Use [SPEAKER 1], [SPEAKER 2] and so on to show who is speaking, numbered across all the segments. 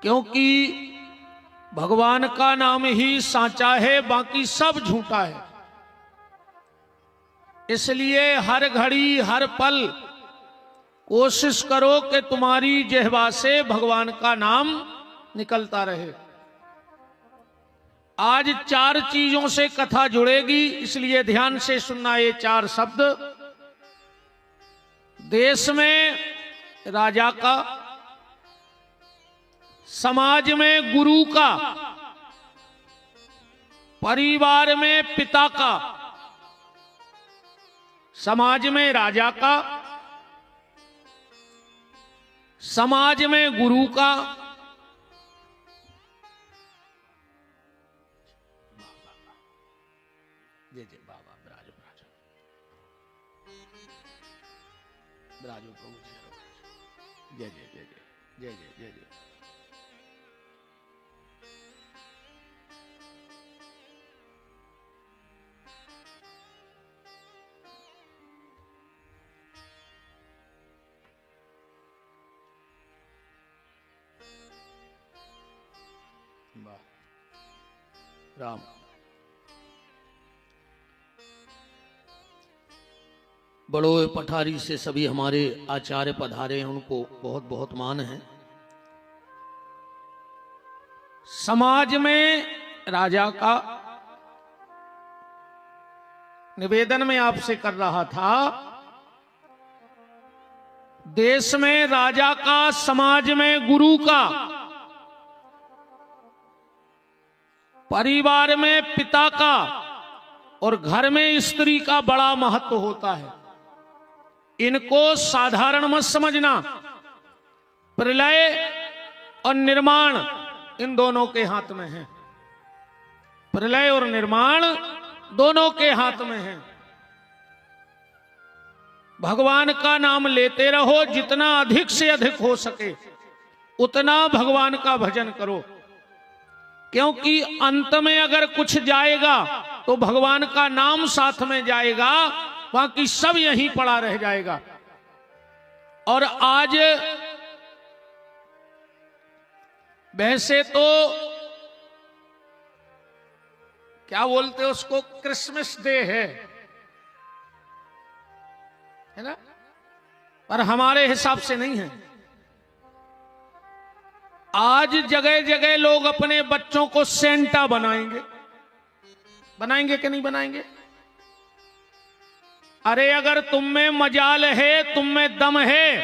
[SPEAKER 1] क्योंकि भगवान का नाम ही साचा है, बाकी सब झूठा है। इसलिए हर घड़ी हर पल कोशिश करो कि तुम्हारी जिह्वा से भगवान का नाम निकलता रहे। आज 4 चीजों से कथा जुड़ेगी, इसलिए ध्यान से सुनना ये 4 शब्द। देश में राजा का, समाज में गुरु का, परिवार में पिता का, समाज में राजा का, समाज में गुरु का, जय जय बाबा ब्राजो ब्राजो ब्राजो प्रभु जय जय जय जय जय जय जय जय। राम बड़ों पठारी से सभी हमारे आचार्य पधारे हैं, उनको बहुत बहुत मान है। समाज में राजा का निवेदन में आपसे कर रहा था। देश में राजा का, समाज में गुरु का, परिवार में पिता का और घर में स्त्री का बड़ा महत्व होता है। इनको साधारण मत समझना। प्रलय और निर्माण इन दोनों के हाथ में है। प्रलय और निर्माण दोनों के हाथ में है। भगवान का नाम लेते रहो, जितना अधिक से अधिक हो सके उतना भगवान का भजन करो, क्योंकि अंत में अगर कुछ जाएगा तो भगवान का नाम साथ में जाएगा, बाकी सब यहीं पड़ा रह जाएगा। और आज वैसे तो क्या बोलते हैं उसको, क्रिसमस डे है ना, पर हमारे हिसाब से नहीं है। आज जगह जगह लोग अपने बच्चों को सेंटा बनाएंगे। बनाएंगे कि नहीं बनाएंगे? अरे अगर तुम में मजाल है, तुम में दम है,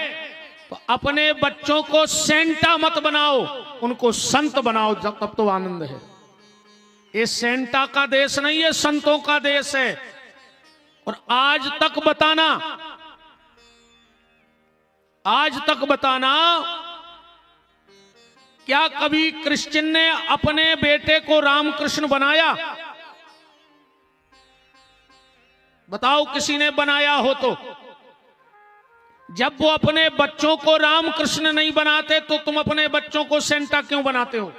[SPEAKER 1] तो अपने बच्चों को सेंटा मत बनाओ, उनको संत बनाओ, तब तो आनंद है। ये सेंटा का देश नहीं है, संतों का देश है। और आज तक बताना क्या कभी क्रिश्चियन ने अपने बेटे को रामकृष्ण बनाया? बताओ किसी ने बनाया हो तो। जब वो अपने बच्चों को रामकृष्ण नहीं बनाते तो तुम अपने बच्चों को सेंटा क्यों बनाते हो?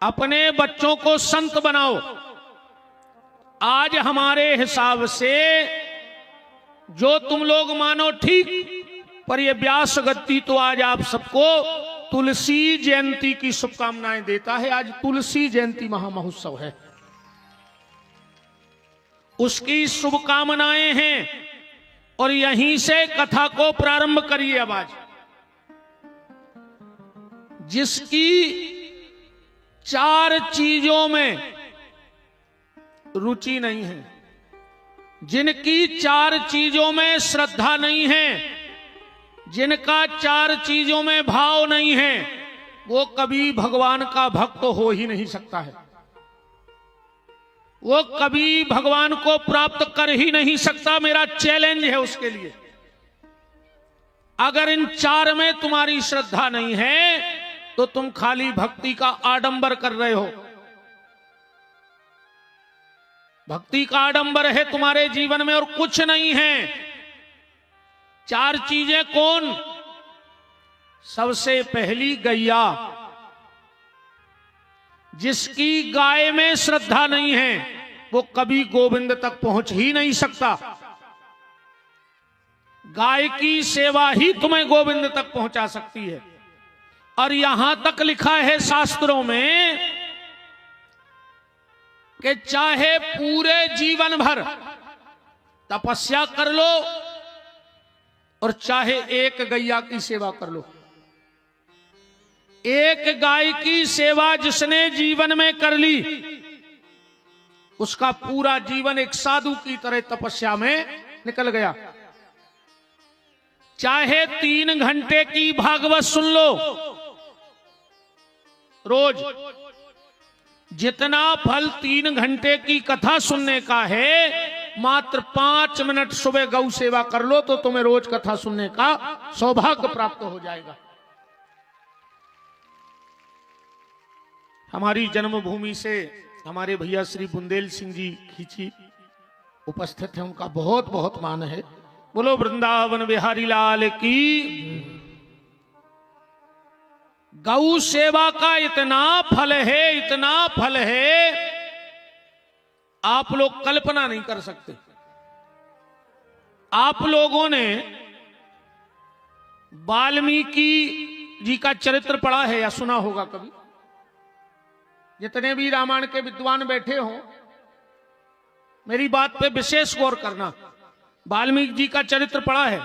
[SPEAKER 1] अपने बच्चों को संत बनाओ। आज हमारे हिसाब से जो तुम लोग मानो ठीक, पर यह व्यास गद्दी तो आज आप सबको तुलसी जयंती की शुभकामनाएं देता है। आज तुलसी जयंती महामहोत्सव है, उसकी शुभकामनाएं हैं। और यहीं से कथा को प्रारंभ करिए। अब आज जिसकी 4 चीजों में रुचि नहीं है, जिनकी 4 चीजों में श्रद्धा नहीं है, जिनका 4 चीजों में भाव नहीं है, वो कभी भगवान का भक्त हो ही नहीं सकता है। वो कभी भगवान को प्राप्त कर ही नहीं सकता। मेरा चैलेंज है उसके लिए। अगर इन 4 में तुम्हारी श्रद्धा नहीं है तो तुम खाली भक्ति का आडंबर कर रहे हो। भक्ति का आडंबर है तुम्हारे जीवन में और कुछ नहीं है। 4 चीजें कौन? सबसे पहली गैया। जिसकी गाय में श्रद्धा नहीं है वो कभी गोविंद तक पहुंच ही नहीं सकता। गाय की सेवा ही तुम्हें गोविंद तक पहुंचा सकती है। और यहां तक लिखा है शास्त्रों में कि चाहे पूरे जीवन भर तपस्या कर लो और चाहे एक गैया की सेवा कर लो। एक गाय की सेवा जिसने जीवन में कर ली, उसका पूरा जीवन एक साधु की तरह तपस्या में निकल गया। चाहे 3 घंटे की भागवत सुन लो रोज, जितना फल 3 घंटे की कथा सुनने का है, मात्र 5 मिनट सुबह गौ सेवा कर लो तो तुम्हें रोज कथा सुनने का सौभाग्य प्राप्त हो जाएगा। हमारी जन्मभूमि से हमारे भैया श्री बुंदेल सिंह जी खींची उपस्थित है, उनका बहुत बहुत मान है। बोलो वृंदावन बिहारी लाल की। गौ सेवा का इतना फल है, इतना फल है, आप लोग कल्पना नहीं कर सकते। आप लोगों ने वाल्मीकि जी का चरित्र पढ़ा है या सुना होगा कभी? जितने भी रामायण के विद्वान बैठे हों, मेरी बात पे विशेष गौर करना। वाल्मीकि जी का चरित्र पढ़ा है?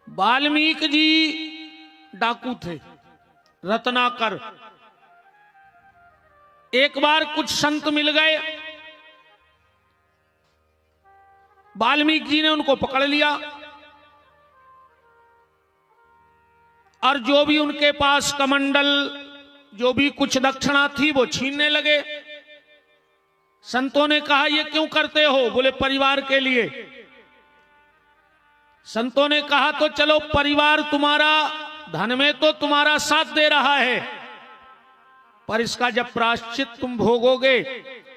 [SPEAKER 1] वाल्मीकि जी डाकू थे, रत्नाकर। एक बार कुछ संत मिल गए, वाल्मीकि जी ने उनको पकड़ लिया और जो भी उनके पास कमंडल, जो भी कुछ दक्षिणा थी वो छीनने लगे। संतों ने कहा ये क्यों करते हो? बोले परिवार के लिए। संतों ने कहा तो चलो, परिवार तुम्हारा धन में तो तुम्हारा साथ दे रहा है, पर इसका जब प्रायश्चित तुम भोगोगे,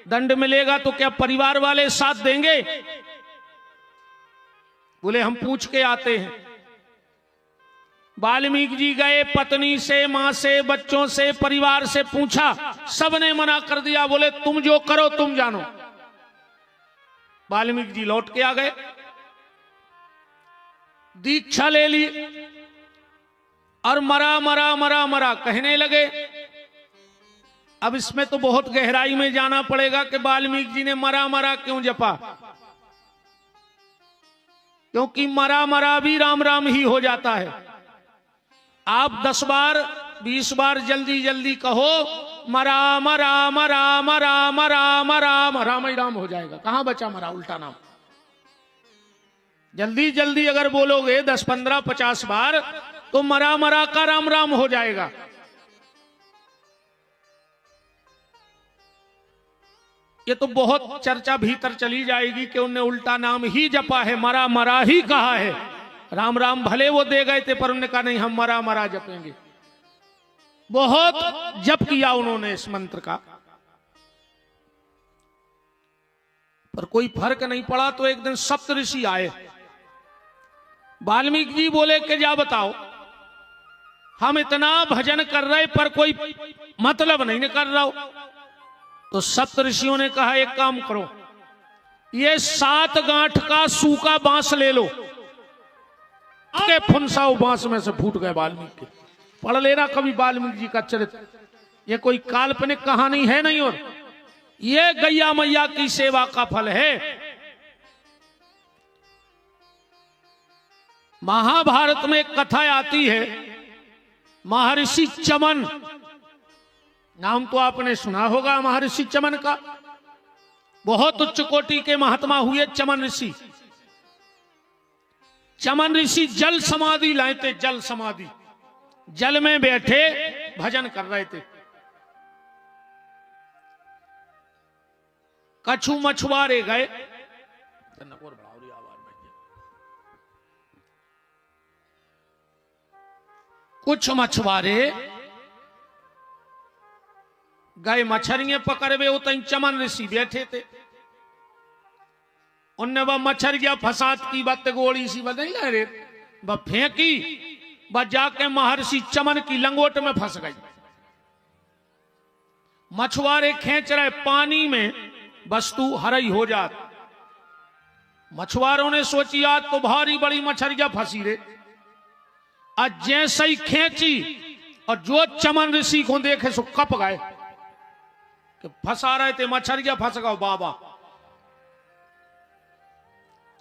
[SPEAKER 1] दंड मिलेगा, तो क्या परिवार वाले साथ देंगे? बोले हम पूछ के आते हैं। वाल्मीकि जी गए, पत्नी से, मां से, बच्चों से, परिवार से पूछा, सबने मना कर दिया। बोले तुम जो करो तुम जानो। वाल्मीकि जी लौट के आ गए, दीक्षा ले ली और मरा मरा मरा मरा कहने लगे। अब इसमें तो बहुत गहराई में जाना पड़ेगा कि वाल्मीकि जी ने मरा मरा क्यों जपा, क्योंकि मरा मरा भी राम राम ही हो जाता है। आप 10 बार 20 बार जल्दी जल्दी कहो, मरा मरा मरा मरा मरा मरा, राम ही राम हो जाएगा। कहां बचा मरा, उल्टा नाम। जल्दी जल्दी अगर बोलोगे 10, 15, 50 बार तो मरा मरा का राम राम हो जाएगा। ये तो बहुत चर्चा भीतर चली जाएगी कि उन्हें उल्टा नाम ही जपा है, मरा मरा ही कहा है। राम राम भले वो दे गए थे, पर उन्होंने कहा नहीं हम मरा मरा जपेंगे। बहुत जप किया उन्होंने इस मंत्र का, पर कोई फर्क नहीं पड़ा। तो एक दिन सप्त ऋषि आए, वाल्मीकि जी बोले कि जा बताओ, हम इतना भजन कर रहे पर कोई मतलब नहीं कर रहा हो। तो सप्त ऋषियों ने कहा एक काम करो, ये 7 गांठ का सूखा बांस ले लो। के फुनसाओ बांस में से फूट गए वाल्मीकि। पढ़ लेना कभी वाल्मीकि जी का चरित्र, ये कोई काल्पनिक कहानी है नहीं, और ये गैया मैया की सेवा का फल है। महाभारत में एक कथा आती है, महर्षि चमन, नाम तो आपने सुना होगा महर्षि चमन का। बहुत उच्च कोटि के महात्मा हुए चमन ऋषि। चमन ऋषि जल समाधि लाए थे, जल समाधि, जल में बैठे भजन कर रहे थे। कछु मछुआरे गए, कुछ मछुआरे गए मछरियां पकड़वे, उतनी चमन ऋषि बैठे थे। उनने वह मछरिया फसाद की बात गोली सी नहीं ले रहे, वह फेंकी, वह जाके महर्षि चमन की लंगोट में फंस गई। मछुआरे खींच रहे, पानी में वस्तु हरई हो जाती, मछुआरों ने सोची आज तो भारी बड़ी मछलियां फंसी रे। आज जैसे ही खींची और जो चमन ऋषि को देखे सो कप गए कि फंसा रहे थे मछलियां फंस गए बाबा।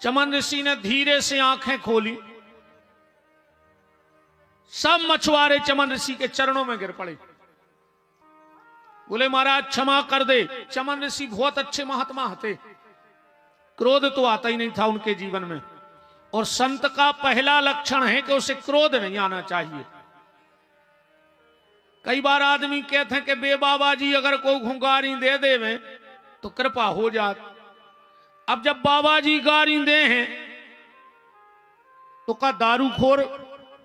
[SPEAKER 1] चमन ऋषि ने धीरे से आंखें खोली, सब मछुआरे चमन ऋषि के चरणों में गिर पड़े। बोले महाराज क्षमा कर दे। चमन ऋषि बहुत अच्छे महात्मा थे, क्रोध तो आता ही नहीं था उनके जीवन में, और संत का पहला लक्षण है कि उसे क्रोध नहीं आना चाहिए। कई बार आदमी कहते हैं कि बे बाबा जी अगर कोई घुंगारी दे देवे तो कृपा हो जात। अब जब बाबा जी गारी दे हैं तो का दारूखोर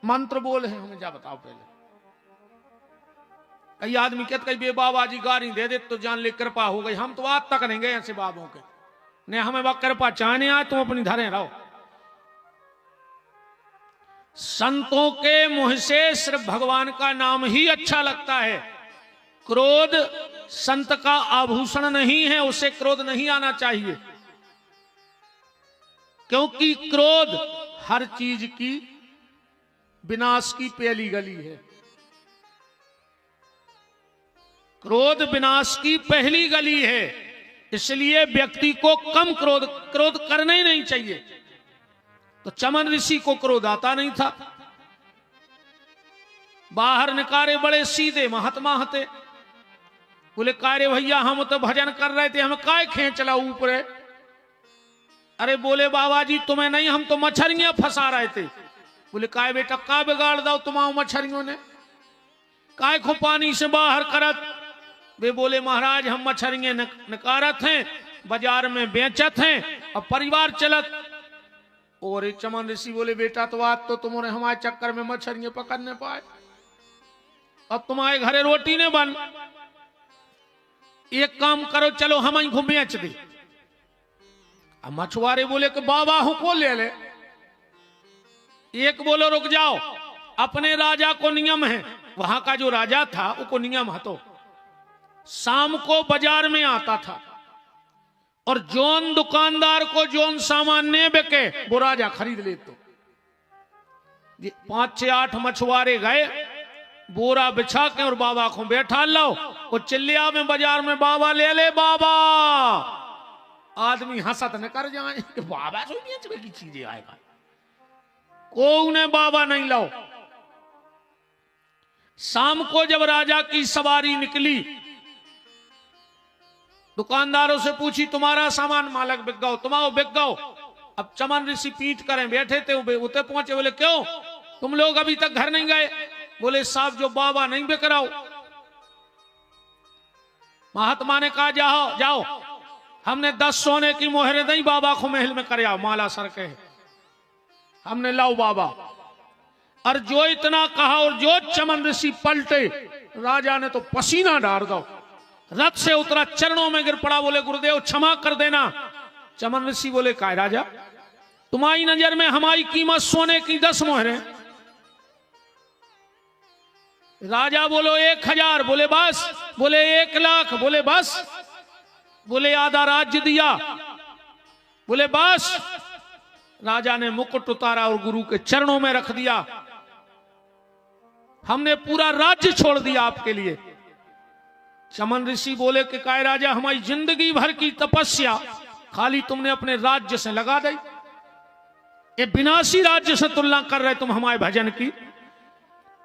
[SPEAKER 1] मंत्र बोल है, हमें क्या बताओ पहले। कई आदमी कहते कई बे बाबा जी गारी दे दे तो जान ले कृपा हो गई। हम तो आज तक नहीं गए ऐसे बाबों के, ने हमें वह कृपा चाहने आए तुम अपनी धरे रहो। संतों के मुंह से सिर्फ भगवान का नाम ही अच्छा लगता है। क्रोध संत का आभूषण नहीं है, उसे क्रोध नहीं आना चाहिए, क्योंकि क्रोध हर चीज की विनाश की पहली गली है। क्रोध विनाश की पहली गली है, इसलिए व्यक्ति को कम क्रोध करना ही नहीं चाहिए। तो चमन ऋषि को क्रोध आता नहीं था। बाहर निकारे बड़े सीधे महात्मा हते। बोले कारे भैया हम तो भजन कर रहे थे, हम काय खींच ला ऊपर। अरे बोले बाबा जी तुम्हें नहीं, हम तो मछलियां फंसा रहे थे। बोले काय बेटा का बिगाड़ दो तुम्हारे मछलियों ने, काय को पानी से बाहर करत। वे बोले महाराज हम मछलियां निकारत हैं, बाजार में बेचत हैं और परिवार चलत। और चमन ऋषि बोले बेटा तो आज तो तुमने हमारे चक्कर में मछलियां पकड़ने पाए, अब तुम्हारे घरे रोटी ने बन। एक काम करो चलो हम इनको बेच दे। अब मछुआरे बोले कि बाबा हूं को ले ले। एक बोलो रुक जाओ, अपने राजा को नियम है, वहां का जो राजा था उसको नियम है, तो शाम को बाजार में आता था और जोन दुकानदार को जोन सामान ने बिके वो राजा खरीद ले। तो 5 6 8 मछुआरे गए, बोरा बिछा के और बाबा को बैठा लो और चिल्लिया में बाजार में बाबा ले ले बाबा। आदमी हंसत न कर जाए कि बाबा से बेचने की चीजें आएगा, को उन्हें बाबा नहीं लाओ। शाम को जब राजा की सवारी निकली, दुकानदारों से पूछी तुम्हारा सामान मालक बिक गओ, तुम्हारा बिक गओ। अब चमन ऋषि पीठ करें बैठे थे, उते पहुंचे। बोले क्यों तुम लोग अभी तक घर नहीं गए? बोले साहब जो बाबा नहीं बिक रहा। महात्मा ने कहा जाओ जाओ, हमने 10 सोने की मोहरें दी बाबा को महल में कर आओ, माला सर के हमने लाओ बाबा। और जो इतना कहा और जो चमन ऋषि पलटे, राजा ने तो पसीना डाल दो, रथ से उतरा, चरणों में गिर पड़ा। बोले गुरुदेव क्षमा कर देना। चमन ऋषि बोले काय राजा, तुम्हारी नजर में हमारी कीमत सोने की 10 मोहरें। राजा बोलो 1000, बोले बस। बोले 1 लाख, बोले बस। बोले आधा राज्य दिया, बोले बस। राजा ने मुकुट उतारा और गुरु के चरणों में रख दिया, हमने पूरा राज्य छोड़ दिया आपके लिए। चमन ऋषि बोले कि काय राजा, हमारी जिंदगी भर की तपस्या खाली तुमने अपने राज्य से लगा दी, ये विनाशी राज्य से तुलना कर रहे तुम हमारे भजन की।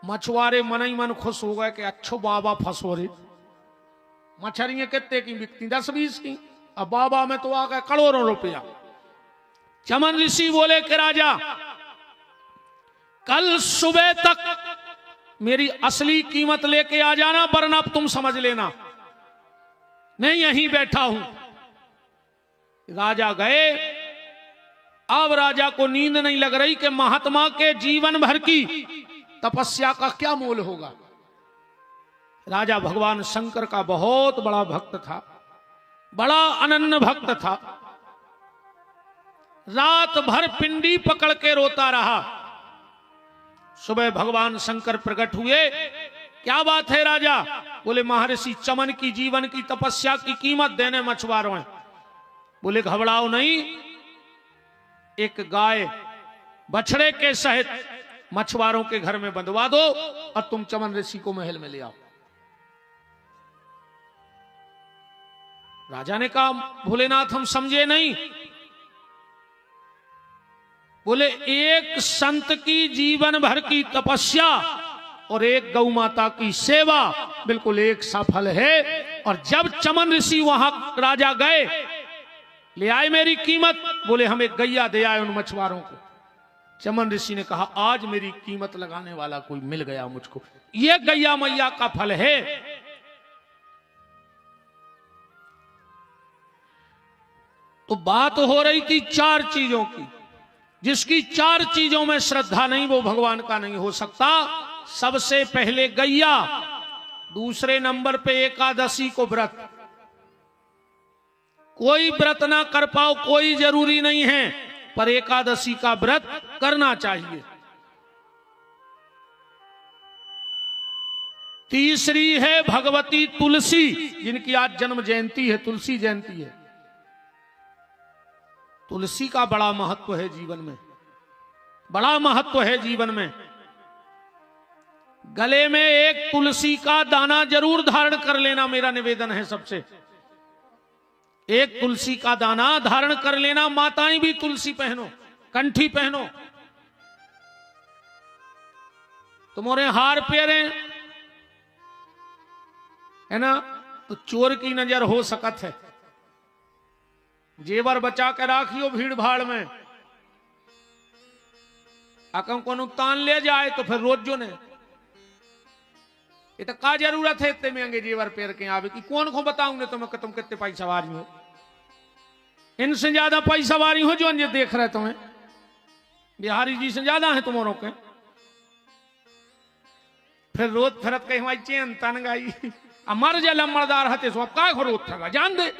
[SPEAKER 1] मछुआरे मन ही मन खुश हो गए कि अच्छो बाबा फंसो रे। मछलियां कितने की बिकती? 10 20 की, अब बाबा में तो आ गए करोड़ों रुपया। चमन ऋषि बोले कि राजा कल सुबह तक मेरी असली कीमत लेके आ जाना, वरना अब तुम समझ लेना मैं यहीं बैठा हूं। राजा गए। अब राजा को नींद नहीं लग रही कि महात्मा के जीवन भर की तपस्या का क्या मोल होगा। राजा भगवान शंकर का बहुत बड़ा भक्त था, बड़ा अनन्य भक्त था। रात भर पिंडी पकड़ के रोता रहा। सुबह भगवान शंकर प्रकट हुए। क्या बात है राजा? बोले महर्षि चमन की जीवन की तपस्या की कीमत देने मछुआरों हैं। बोले घबराओ नहीं, एक गाय बछड़े के सहित मछुआरों के घर में बंधवा दो और तुम चमन ऋषि को महल में ले आओ। राजा ने कहा भोलेनाथ हम समझे नहीं। बोले एक संत की जीवन भर की तपस्या और एक गौ माता की सेवा बिल्कुल एक सा फल है। और जब चमन ऋषि वहां राजा गए, ले आए मेरी कीमत। बोले हम एक गैया दे आए उन मछुआरों को। चमन ऋषि ने कहा आज मेरी कीमत लगाने वाला कोई मिल गया मुझको, ये गैया मैया का फल है। तो बात हो रही थी 4 चीजों की, जिसकी 4 चीजों में श्रद्धा नहीं वो भगवान का नहीं हो सकता। सबसे पहले गैया, दूसरे नंबर पे एकादशी को व्रत। कोई व्रत ना कर पाओ कोई जरूरी नहीं है, पर एकादशी का व्रत करना चाहिए। तीसरी है भगवती तुलसी, जिनकी आज जन्म जयंती है, तुलसी जयंती है। तुलसी का बड़ा महत्व है जीवन में, बड़ा महत्व है जीवन में। गले में एक तुलसी का दाना जरूर धारण कर लेना, मेरा निवेदन है सबसे। एक तुलसी का दाना धारण कर लेना। माताएं भी तुलसी पहनो, कंठी पहनो। तुम्हारे हार पेरे है ना, तो चोर की नजर हो सकत है। जेवर बचा के राखियो भीड़ भाड़ में, अकम को नुकसान ले जाए तो फिर रोज जो ने ये तो का जरूरत है इतने महंगे जेवर पेर के आवे की। कौन को बताऊंगे तुम्हें तुम कितने पैसा वारी हो, इनसे ज्यादा पैसा वारी हो जो ये देख रहे तुम्हें, बिहारी जी से ज्यादा है तुम्हारों के। फिर रोज फिरत कहीं हमारी चैन तन गई, मर जा लम्बरदार हते सो अब का रोज थगा जान दे।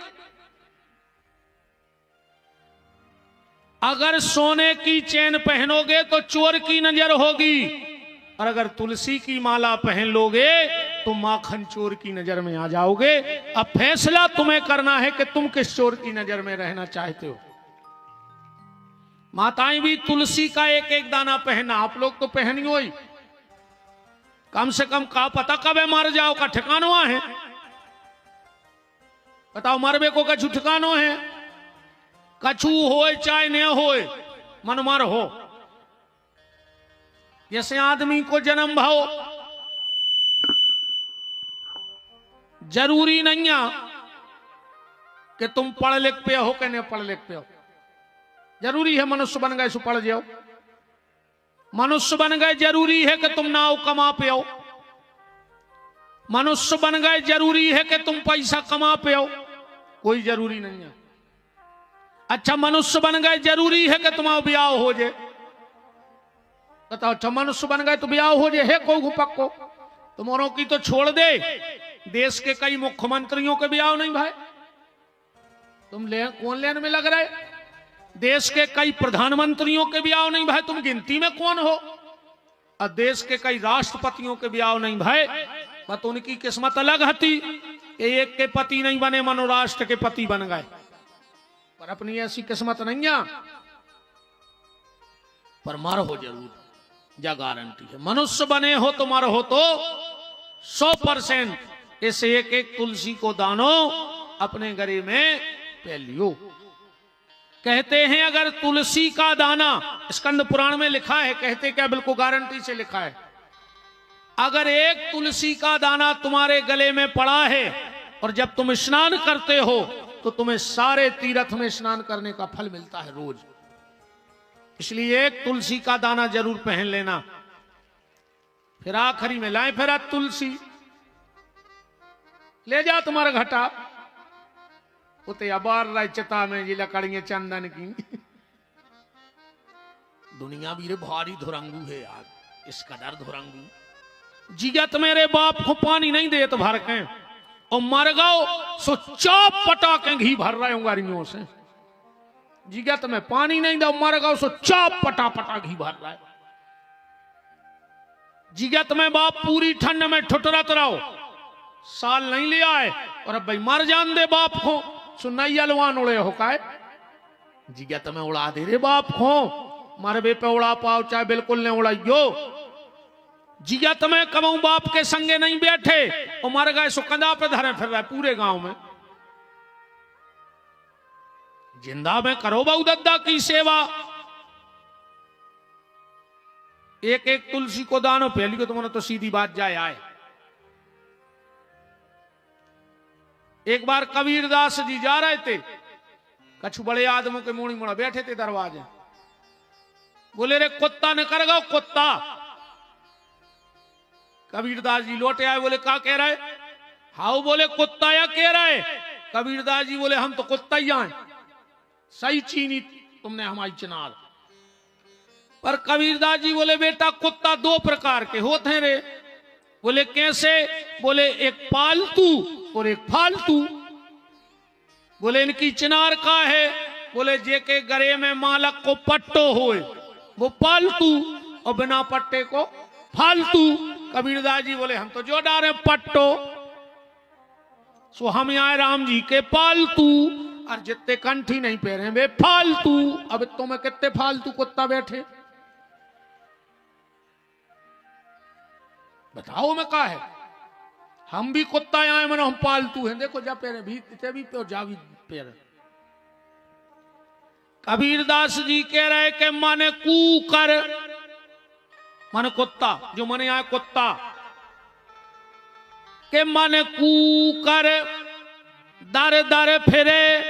[SPEAKER 1] अगर सोने की चैन पहनोगे तो चोर की नजर होगी, और अगर तुलसी की माला पहन लोगे तो माखन चोर की नजर में आ जाओगे। अब फैसला तुम्हें करना है कि तुम किस चोर की नजर में रहना चाहते हो। माताएं भी तुलसी का एक एक दाना पहना, आप लोग तो पहनियो ही, कम से कम का पता कब मर जाओ का ठिकानो है। बताओ मरबे को कछु ठिकानो है? कछु होए चाहे न होए, मन मर हो। जैसे आदमी को जन्म भाव जरूरी नहीं है कि तुम पढ़ लिख पे हो कि नहीं पढ़ लिख पे हो। जरूरी है मनुष्य बन गए सो पढ़ जाओ, मनुष्य बन गए जरूरी है कि तुम नाव कमा पे हो, मनुष्य बन गए जरूरी है कि तुम पैसा कमा पे हो, कोई जरूरी नहीं है। अच्छा मनुष्य बन गए जरूरी है कि तुम्हारा ब्याह हो जाए। बताओ अच्छा मनुष्य बन गए तो ब्याह हो जाए है को पक्को? तुम्हारों की तो छोड़ दे, देश के कई मुख्यमंत्रियों के ब्याह नहीं भाई, तुम कौन लेन में लग रहे? देश के कई प्रधानमंत्रियों के ब्याह नहीं भाई, तुम गिनती में कौन हो? और देश के कई राष्ट्रपतियों के ब्याह नहीं भाई, बस उनकी किस्मत अलग हती, एक के पति नहीं बने मनो राष्ट्र के पति बन गए, पर अपनी ऐसी किस्मत नहीं है। पर मर हो जरूर, जा गारंटी है। मनुष्य बने हो तो मर हो तो 100%। इस एक एक तुलसी को दानो अपने गले में पहलियो। कहते हैं अगर तुलसी का दाना, स्कंद पुराण में लिखा है, कहते क्या बिल्कुल गारंटी से लिखा है, अगर एक तुलसी का दाना तुम्हारे गले में पड़ा है और जब तुम स्नान करते हो तो तुम्हें सारे तीर्थ में स्नान करने का फल मिलता है रोज। इसलिए एक तुलसी का दाना जरूर पहन लेना। फिर आखिरी में लाए फिर तुलसी ले जा तुम्हारा घटा उते अबार राय चिता में जी लकड़ियां चंदन की। दुनिया भी रे भारी धुरंगू है यार, इस कदर धुरंगू। जिगत मेरे बाप को पानी नहीं दे तो भर के और मर गओ सो चाप पटा के घी भर रहे हो गाड़ियों से। जिगत में पानी नहीं दो मर गओ सो चाप पटा पटा घी भर रहा है। जिगत में बाप पूरी ठंड में ठुठरत रहो, साल नहीं ले आए और अब भाई मर जान दे बाप को सो नहीं अलवान उड़े हो काए। जिया तुम्हें उड़ा दे रे बाप खो मरबे पे उड़ा पाओ चाहे बिल्कुल ने उड़ाइयो। जिया तुम्हें कमाऊ बाप के संगे नहीं बैठे और मर गए सो कंधा पे धरे फिर रहे पूरे गांव में। जिंदा में करो बहु दद्दा की सेवा। एक एक तुलसी को दानो पहली को तुम्हारा तो सीधी बात जाए आए। एक बार कबीरदास जी जा रहे थे, कछु बड़े आदमों के मोड़ी मोड़ा बैठे थे दरवाजे। बोले रे कुत्ता ने कर गो कुत्ता। कबीरदास जी लौटे आए, बोले क्या कह रहे? हाउ बोले कुत्ता या कह रहे? कबीरदास जी बोले हम तो कुत्ता ही आए। सही चीनी तुमने हमारी चिनार। पर कबीरदास जी बोले बेटा कुत्ता दो प्रकार के होते हैं रे। बोले कैसे? बोले एक पालतू और एक फालतू। बोले इनकी चिनार का है? बोले जे के गरे में मालक को पट्टो होए वो पालतू और बिना पट्टे को फालतू। कबीरदास जी बोले हम तो जो डारे पट्टो, सो हम आए राम जी के पालतू और जितने कंठी नहीं पहरे वे फालतू। अब तुम्हें कितने फालतू कुत्ता बैठे बताओ में का है? हम भी कुत्ता आए मनो हम पालतू हैं। देखो जा पेरे भी जा भी पेरे। कबीरदास जी कह रहे कि माने कूकर माने कुत्ता, जो माने आए कुत्ता के माने कूकर दर दर फिरे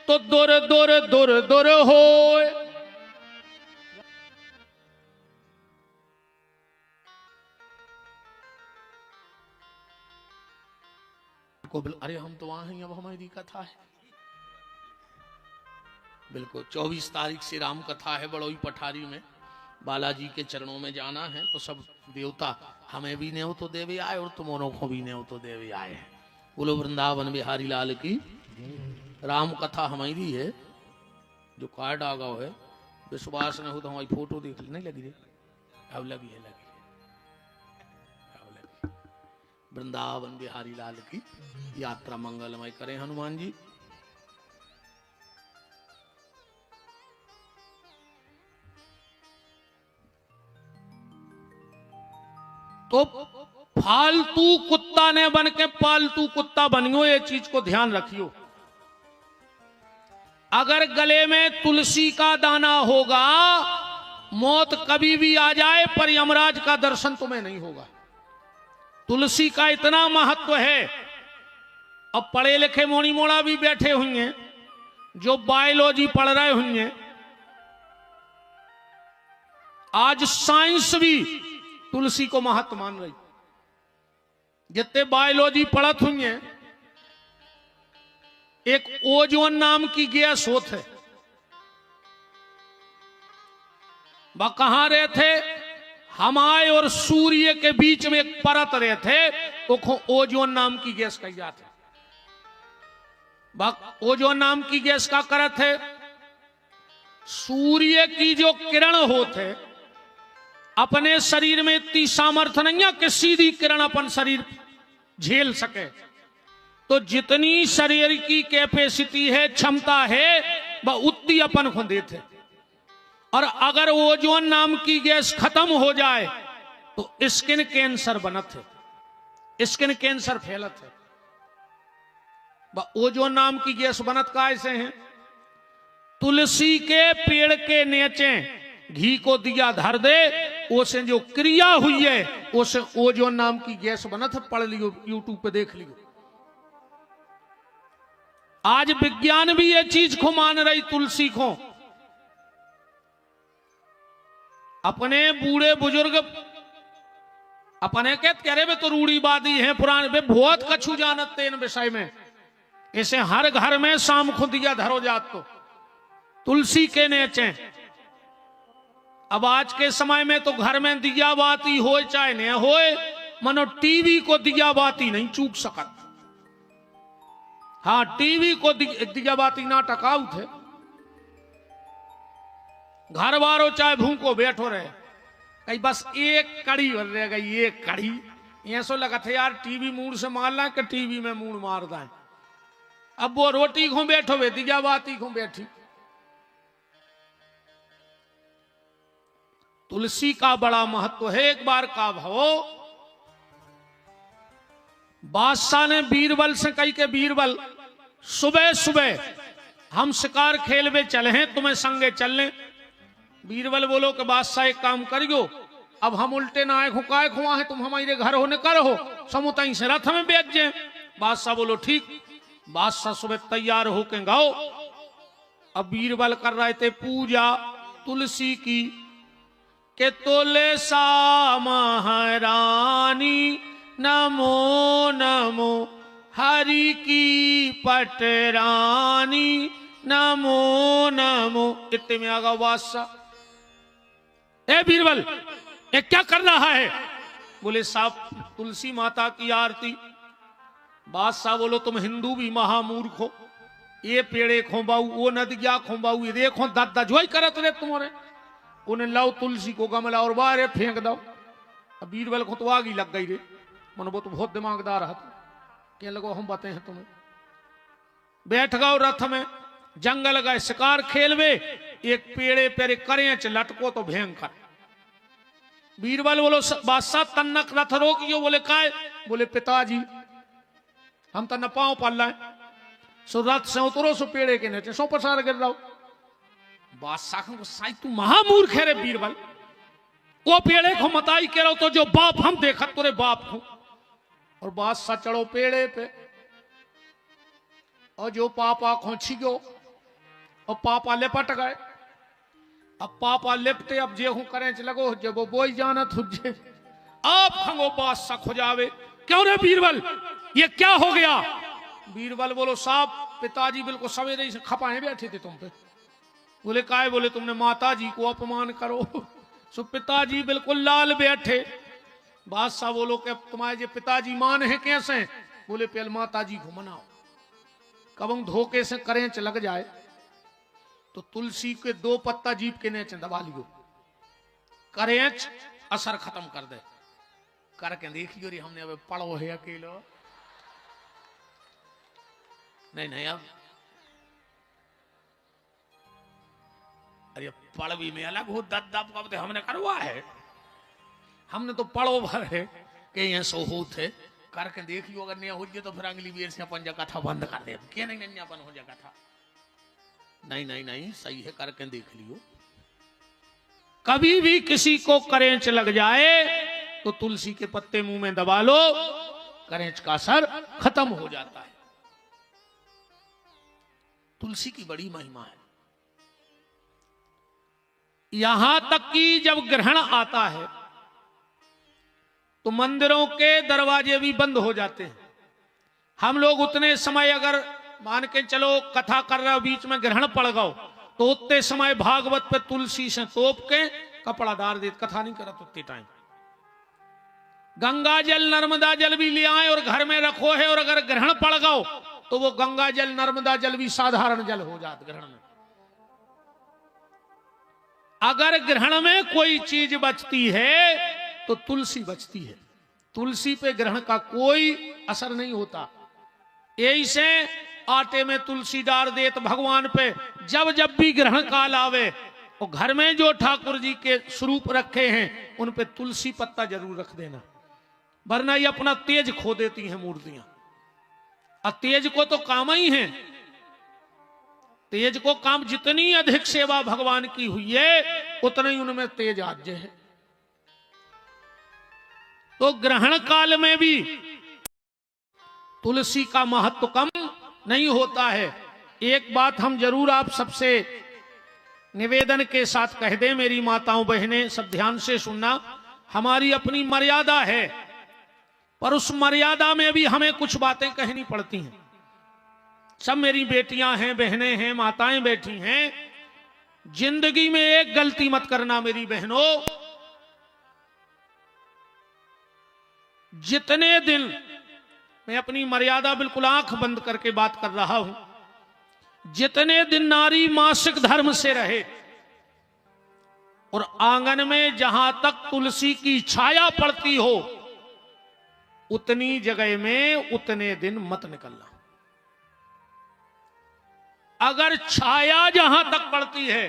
[SPEAKER 1] तो दुर दुर दुर दुर हो। अरे हम तो वहां हैं, अब हमारी कथा है। बिल्कुल 24 तारीख से राम कथा है बड़ोई पठारी में। बालाजी के चरणों में जाना है तो सब देवता हमें भी नेव तो देवे आए और तुम्हारों को भी नेव तो देवे आए हैं। बोलो वृंदावन बिहारी लाल की। राम कथा हमारी है जो कार्ड आ गया है। विश्वास न हो तो हमारी फोटो देख ली। नहीं लगी रे? अब लगी है, लगी है। वृंदावन बिहारी लाल की यात्रा मंगलमय करें हनुमान जी। तो फालतू कुत्ता ने बन के पालतू कुत्ता बनियो, ये चीज को ध्यान रखियो। अगर गले में तुलसी का दाना होगा मौत कभी भी आ जाए पर यमराज का दर्शन तुम्हें नहीं होगा। तुलसी का इतना महत्व है। अब पढ़े लिखे मोनी मोड़ा भी बैठे हुए जो बायोलॉजी पढ़ रहे होंगे, आज साइंस भी तुलसी को महत्व मान रही। जितने बायोलॉजी पढ़त हुए एक ओजोन नाम की गैस होत है, वह कहां रहे थे? हमारे और सूर्य के बीच में एक परत रहे थे, वो ओजोन नाम की गैस कही जाती है। ओजोन नाम की गैस का करत है सूर्य की जो किरण होते अपने शरीर में इतनी सामर्थ्य नहीं है कि सीधी किरण अपन शरीर झेल सके। तो जितनी शरीर की कैपेसिटी है, क्षमता है, वह उतनी अपन को देते। और अगर ओजोन नाम की गैस खत्म हो जाए तो स्किन कैंसर बनत है, स्किन कैंसर फैलत है। वह ओजोन नाम की गैस बनत कैसे है? तुलसी के पेड़ के नीचे घी को दिया धर दे, उसे जो क्रिया हुई है उसे ओजोन नाम की गैस बनत है। पढ़ लियो, यूट्यूब पे देख लियो। आज विज्ञान भी ये चीज को मान रही। तुलसी को अपने बूढ़े बुजुर्ग अपने कहते कह रहे तो रूढ़ीवादी हैं पुराने वे बहुत कछु जानते इन विषय में। इसे हर घर में शाम को दिया धरो जात तो तुलसी के नीचे। अब आज के समय में तो घर में दिया बाती हो चाहे न होए, मनो टीवी को दिया बाती नहीं चूक सकत। हाँ, टीवी को दिया बाती ना टकाऊ थे। घर वालों चाहे भूखो बैठो रहे, कहीं बस एक कड़ी भर रह गई, एक कड़ी। ऐसा लगा था यार टीवी मूड से मारना कि टीवी में मूड मार दें। अब वो रोटी को बैठो वे दिया बाती को बैठी। तुलसी का बड़ा महत्व है। एक बार का भाव बादशाह ने बीरबल से कही के बीरबल सुबह सुबह हम शिकार खेल में चले हैं, तुम्हें संगे चल लें। बीरबल बोलो कि बादशाह एक काम करियो, अब हम उल्टे ना आए काय खुआ है, तुम हमारे घर होने कर हो समुताई से रथ में बैठ जाए। बादशाह बोलो ठीक। बादशाह सुबह तैयार होके गाओ। अब बीरबल कर रहे थे पूजा तुलसी की के तोले सा महारानी नमो नमो हरि की पटरानी नमो नमो। इतने में आ गया बादशाह। ए बीरबल ये क्या कर रहा है? बोले साहब तुलसी माता की आरती। बादशाह बोलो तुम हिंदू भी महामूर्ख हो, ये पेड़े खोबाऊ वो नदिया खोबाऊ ये देखो दादा जोई करत रे तुम्हारे। उन्हें लाओ तुलसी को गमला और बाहर फेंक दो। अब बीरबल को तो आग ही लग गई रे। मन वो तो बहुत दिमागदार है, क्या लगो हम बातें हैं तुम्हें। बैठ गओ रथ में, जंगल गए शिकार खेलवे, एक पेड़े पेरे करें लटको तो भयंकर। बीरबल बोलो बादशाह तन्नक रथ रोकियो। बोले काय? बोले पिताजी हम तन्ना पांव पल रहे सो रथ से उतरो सो पेड़े के नीचे सो पसार गिर रहा। बादशाह को साई तू महामूर्ख है रे बीरबल, वो पेड़े को मताई कह रहा तो जो बाप हम देखा तुरे बाप को। और बादशाह चढ़ो पेड़े पे और जो पापा खोची गयो और पापा लिपट गए। अब पापा लिपटे अब जे हूं करें लगो जब वो बोई जाना तुझे आप खंगो बादशाह खुजावे। क्यों रे बीरबल ये क्या हो गया? बीरबल बोलो साहब पिताजी बिल्कुल सवेरे से खपाए बैठे थे तुम पे। बोले काय? बोले तुमने माता जी को अपमान करो। सो पिताजी बिल्कुल लाल बैठे। बादशाह बोलो कि तुम्हारे जो पिताजी मान है कैसे? बोले पहले माता जी को मनाओ, कब हम धोखे से करेंच लग जाए तो तुलसी के 2 पत्ता जीप के नीचे दबा लियो, करेंच असर खत्म कर दे। करके देखियो रे हमने अब पढ़ो है अकेलो नहीं नहीं। अब अरे पड़वी में अलग हो दब कब हमने करवा है, हमने तो पड़ो भर है कि यहाँ सो हो थे। करके देखियो अगर नहीं हो जाए तो फिर अगली बेर से अपन जगह था बंद कर दे। क्या नहीं नहीं अपन हो जगह था नहीं नहीं नहीं सही है, करके देख लियो। कभी भी किसी को करेंच लग जाए तो तुलसी के पत्ते मुंह में दबा लो, करेंच का असर खत्म हो जाता है। तुलसी की बड़ी महिमा है। यहां तक कि जब ग्रहण आता है तो मंदिरों के दरवाजे भी बंद हो जाते हैं। हम लोग उतने समय अगर मान के चलो कथा कर रहे हो बीच में ग्रहण पड़ गओ तो उतने समय भागवत पे तुलसी से तोप के कपड़ा डाल दे, कथा नहीं करत उतने टाइम। गंगा जल नर्मदा जल भी ले आए और घर में रखो है, और अगर ग्रहण पड़ गओ तो वो गंगा जल नर्मदा जल भी साधारण जल हो जात ग्रहण में। अगर ग्रहण में कोई चीज बचती है तो तुलसी बचती है। तुलसी पे ग्रहण का कोई असर नहीं होता। यही से आटे में तुलसी डाल दे तो भगवान पे जब जब भी ग्रहण काल आवे और घर में जो ठाकुर जी के स्वरूप रखे हैं उन पे तुलसी पत्ता जरूर रख देना, वरना ये अपना तेज खो देती हैं मूर्तियां। और तेज को तो काम ही है, तेज को काम जितनी अधिक सेवा भगवान की हुई है उतना ही उनमें तेज आज्य है। तो ग्रहण काल में भी तुलसी का महत्व कम नहीं होता है। एक बात हम जरूर आप सबसे निवेदन के साथ कह दें, मेरी माताओं बहनें सब ध्यान से सुनना। हमारी अपनी मर्यादा है, पर उस मर्यादा में भी हमें कुछ बातें कहनी पड़ती हैं। सब मेरी बेटियां हैं, बहनें हैं, माताएं बैठी हैं। जिंदगी में एक गलती मत करना मेरी बहनों। जितने दिन मैं अपनी मर्यादा बिल्कुल आंख बंद करके बात कर रहा हूं, जितने दिन नारी मासिक धर्म से रहे और आंगन में जहां तक तुलसी की छाया पड़ती हो उतनी जगह में उतने दिन मत निकलना। अगर छाया जहां तक पड़ती है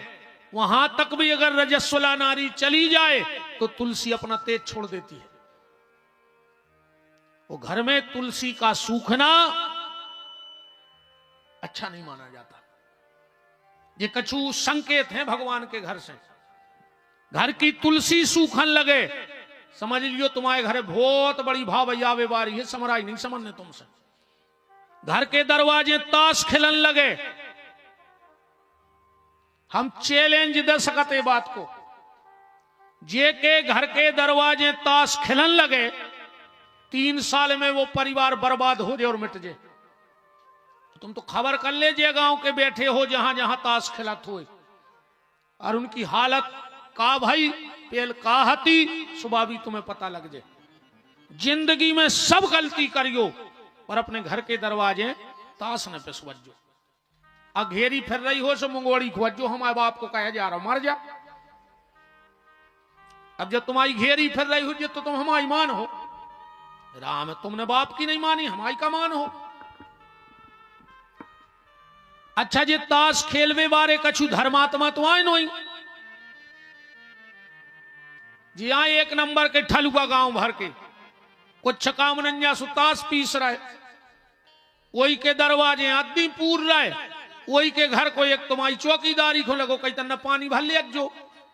[SPEAKER 1] वहां तक भी अगर रजस्वला नारी चली जाए तो तुलसी अपना तेज छोड़ देती है। वो घर में तुलसी का सूखना अच्छा नहीं माना जाता। ये कछु संकेत हैं भगवान के घर से। घर की तुलसी सूखन लगे, समझ लियो तुम्हारे घर बहुत बड़ी भावैया बेवारी है, समराई नहीं समझने तुमसे। घर के दरवाजे ताश खिलन लगे, हम चैलेंज दे सकते बात को। जे के घर के दरवाजे ताश खिलन लगे 3 साल में वो परिवार बर्बाद हो जाए और मिट जाए। तुम तो खबर कर ले जे गांव के बैठे हो जहां जहां ताश खिलत हो और उनकी हालत का भाई पेल का हती, सुबह भी तुम्हें पता लग जाए। जिंदगी में सब गलती करियो और अपने घर के दरवाजे ताश न पे सुवज्जो। अघेरी फिर रही हो सो मुंगोड़ी खुवज्जो, हमारे बाप को कहे जा रहा मर जा। अब जब तुम्हारी घेरी फिर रही हो तो तुम हमारी मान हो। राम तुमने बाप की नहीं मानी, हमारी का मान हो। अच्छा जे ताश खेलवे बारे कछु धर्मात्मा तो आए नहीं जी। यहां 1 नंबर के ठलुआ गांव भर के कुछ कामनंजा सुताश पीस रहे, वही के दरवाजे आदमी पूर रहे, वही के घर को एक तुम्हारी चौकीदारी को लगो कहीं तन्ना पानी भर ले जो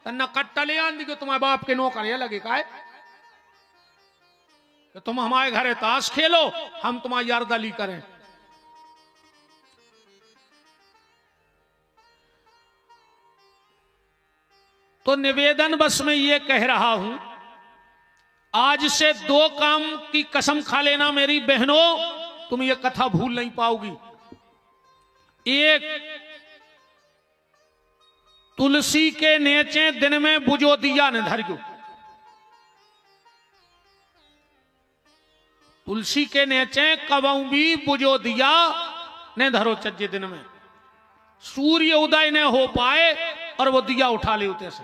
[SPEAKER 1] तन्ना कट्टा ले आन दी तुम्हारे बाप के नौकर ये लगे का तो तुम हमारे घरे ताश खेलो, हम तुम्हारी यारदली करें। तो निवेदन बस में ये कह रहा हूं, आज से 2 काम की कसम खा लेना मेरी बहनों, तुम ये कथा भूल नहीं पाओगी। एक, तुलसी के नीचे दिन में बुझो दिया न धरियो। तुलसी के नीचे कबऊ भी बुझो दिया न धरो चज्जे दिन में। सूर्य उदय न हो पाए और वो दिया उठा ले उते से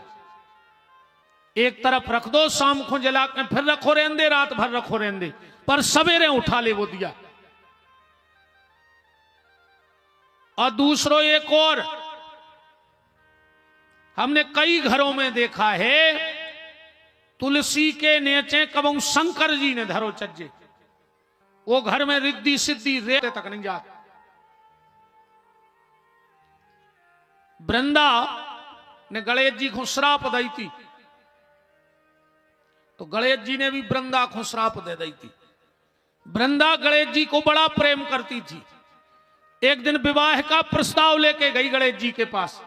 [SPEAKER 1] एक तरफ रख दो, शाम को जला के फिर रखो रहने, रात भर रखो रहने, पर सवेरे उठा ले वो दिया। और दूसरो एक और हमने कई घरों में देखा है, तुलसी के नीचे कबू शंकर जी ने धरो चज्जे, वो घर में रिद्धि सिद्धि रेत तक नहीं जाती। वृंदा ने गणेश जी को श्राप दी थी, तो गणेश जी ने भी वृंदा को श्राप दे दी थी। वृंदा गणेश जी को बड़ा प्रेम करती थी। एक दिन विवाह का प्रस्ताव लेके गई गणेश जी के पास,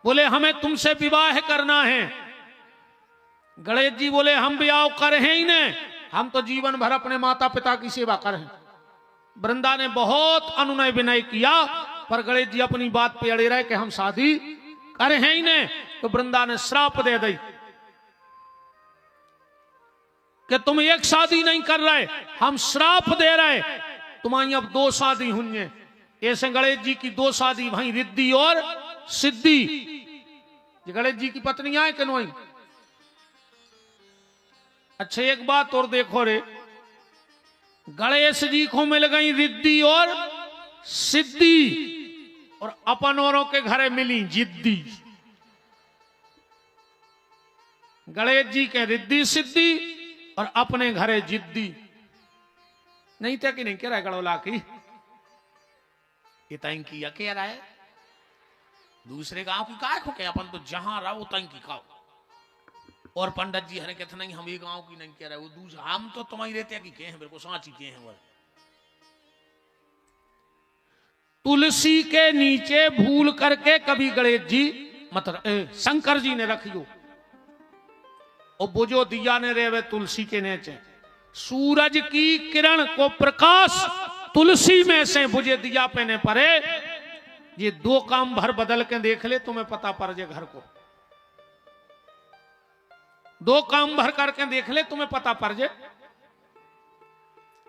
[SPEAKER 1] बोले हमें तुमसे विवाह करना है। गणेश जी बोले हम ब्याह कर ही नहीं, हम तो जीवन भर अपने माता पिता की सेवा करें। वृंदा ने बहुत अनुनय विनय किया, पर गणेश जी अपनी बात पे अड़े रहे कि हम शादी करे ही नहीं। तो वृंदा ने श्राप दे दी कि तुम एक शादी नहीं कर रहे, हम श्राप दे रहे, तुम्हारी अब 2 शादी हुई। ऐसे गणेश जी की 2 शादी भाई, रिद्धि और सिद्धि। गणेश जी की पत्नी आए कि नहीं? अच्छा एक बात और देखो रे, गणेश जी को मिल गई रिद्धि और सिद्धि, और अपन औरों के घरे मिली जिद्दी। गणेश जी के रिद्धि सिद्धि और अपने घरे जिद्दी। नहीं था कि नहीं कह रहा है गड़ोला की, ये तंग किया कह रहा है दूसरे गांव की काय को क्या, अपन तो जहां रहो तंग की खाओ। और पंडित जी हरे कहते नहीं हम ये गांव की नहीं कह रहे, वो दूसरा हम तो तुम्हारी रहते कि कहे मेरे को सांची कहे हैं। वो तुलसी के नीचे भूल करके कभी गणेश जी मतलब शंकर जी ने रखियो, और बुझो दिया ने रेवे तुलसी के नीचे। सूरज की किरण को प्रकाश तुलसी में से बुझे दिया पेने पड़े। ये 2 काम भर बदल के देख ले, तुम्हें पता पड़ जाए घर को। 2 काम भर करके देख ले, तुम्हें पता पड़ जाए।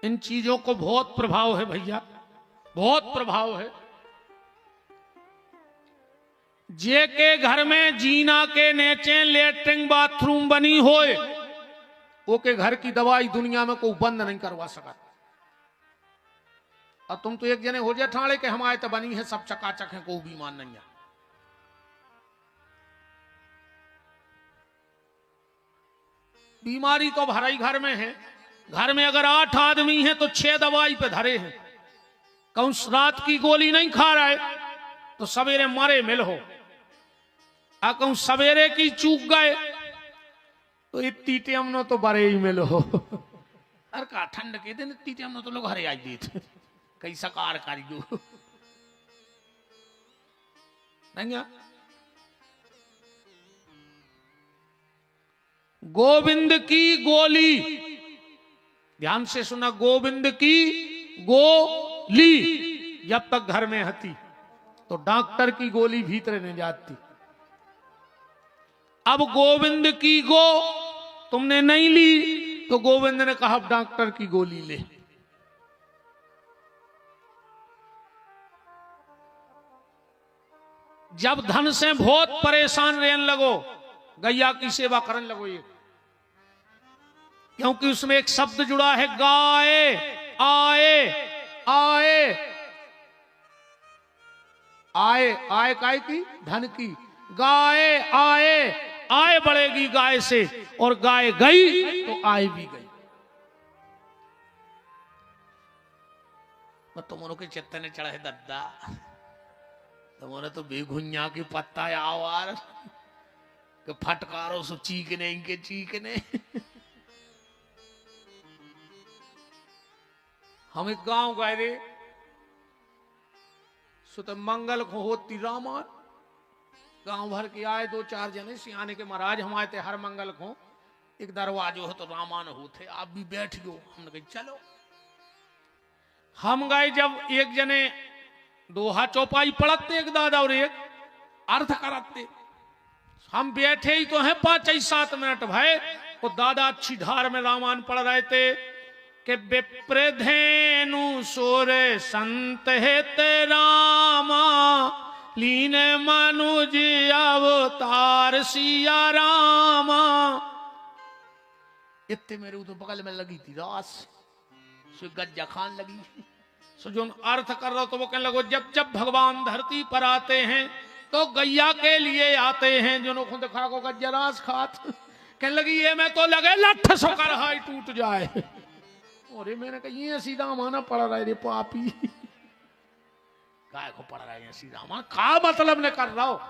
[SPEAKER 1] इन चीजों को बहुत प्रभाव है भैया, बहुत प्रभाव है। जे के घर में जीना के नीचे लेटरिंग बाथरूम बनी होए, वो के घर की दवाई दुनिया में कोई बंद नहीं करवा सका। और तुम तो एक जने हो जाए ठाणे के हमारे तो बनी है सब चकाचक है, कोई भी मान नहीं है। बीमारी तो भराई घर में है। घर में अगर 8 आदमी हैं तो 6 दवाई पे धरे हैं। कहूं रात की गोली नहीं खा रहा है तो सवेरे मरे मिल हो। कहूं सवेरे की चूक गए तो इतनी टेम नो तो बड़े ही मिल हो। अरे का ठंड के दिन इतनी टेम नो तो लोग हरे आई देते कई सकार कारियो नहीं। गोविंद की गोली, ध्यान से सुना, गोविंद की गोली जब तक घर में हती तो डॉक्टर की गोली भीतर नहीं जाती। अब गोविंद की गो तुमने नहीं ली तो गोविंद ने कहा डॉक्टर की गोली ले। जब धन से बहुत परेशान रहने लगो, गैया की सेवा करने लगो ये, क्योंकि उसमें एक शब्द जुड़ा है गाए आए आए आए आए काय की धन की, गाय आए आय बढ़ेगी गाय से, और गाय गई तो आय भी गई। तुमने के चित्त ने चढ़ा है दद्दा, तुमने तो बेघुनिया की पत्ता आवार के फटकारो सो चीकने इनके चीकने। हम एक गांव गए रे, सुत मंगल को होती रामान, गांव भर के आए 2-4 जने सियाने के महाराज हम आए थे हर मंगल को, एक दरवाजो हो तो रामान होते, आप भी बैठ गयो। हमने कहा चलो। हम गए, जब एक जने दोहा चौपाई पढ़ते, एक दादा और एक अर्थ कराते, हम बैठे ही तो हैं 5-7 मिनट भय, वो दादा अच्छी धार में रामायण पढ़ रहे थे कि विप्रधेनु सुर संत हित रामा, लीन मनुज अवतार सिया रामा। इतने मेरे उधर बगल में लगी थी रास, सो गज्जा खान लगी, सो जो अर्थ कर रहा तो वो कहने लगो जब जब भगवान धरती पर आते हैं तो गैया के लिए आते हैं, जो खुद खा को गज्जा रास खात। कहने लगी ये मैं तो लगे लठ सोकर हाई टूट जाए। और मैंने कहा ये सीधा माना पड़ रहा है रे पापी, काय को पड़ रहा है सीधा माना, का मतलब ने कर रहा हो।